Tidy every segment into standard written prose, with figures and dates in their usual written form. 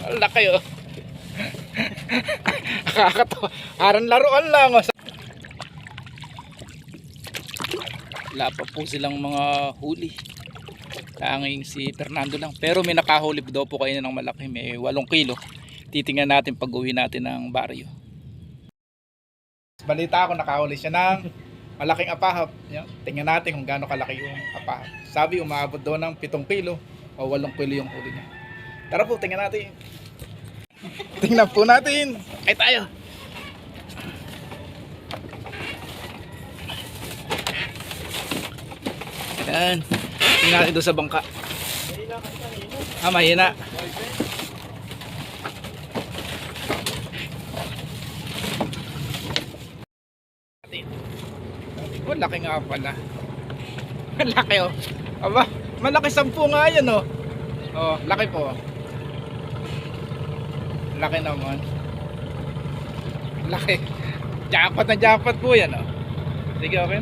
Laki oh. Kakatawa. Parang laruan lang oh. Wala pa po silang mga huli. Tanging si Fernando lang. Pero may nakahuli daw po kayo ng malaki. May 8 kilo. Titingnan natin pag uwi natin ng baryo. Balita ako nakahuli siya ng malaking apahap. Tingnan natin kung gaano kalaki yung apahap. Sabi umaabot daw ng 7 kilo o 8 kilo yung huli niya. Tara po, tingnan natin. Tingnan po natin. Ay tayo. Yan. Tingnan natin doon sa bangka. Mahina. Oh, laki nga pala. Laki oh. Aba, malaki 10 nga yan oh. Oh, laki po. Laki naman. Laki. Jackpot na jackpot po yan oh. Sige, okay.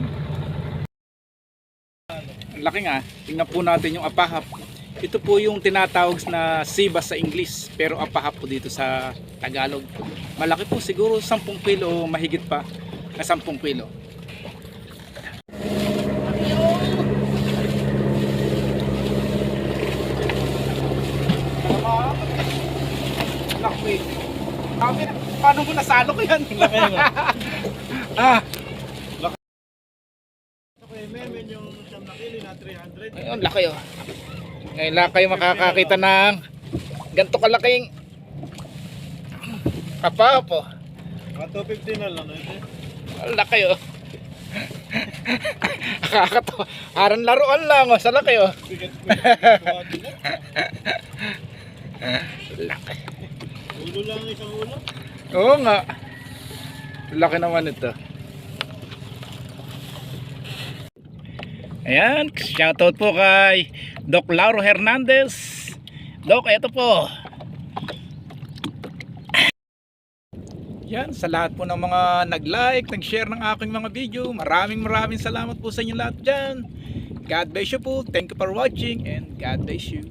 Laki nga. Tingnan po natin yung apahap. Ito po yung tinatawag na sibas sa English, pero apahap po dito sa Tagalog. Malaki po, siguro 10 kilo o mahigit pa na 10 kilo. Laki. Paano mo nasalo ko yan? Laki mo. Ah. Memen yung siyam na kilo na 300. Ayun, laki oh. Ngayon lang kayo makakakita ng ganito kalaking apahap oh. 250 na lang ito. Laki oh. Kakatawa. Parang laruan lang oh, sa laki oh. Laki. Ulo lang isang ulo. Oo nga. Laki naman ito. Ayan, shoutout po kay Doc Lauro Hernandez. Doc, eto po. Yan, sa lahat po ng mga nag-like, nag-share ng aking mga video, maraming salamat po sa inyo lahat dyan. God bless you po. Thank you for watching and God bless you.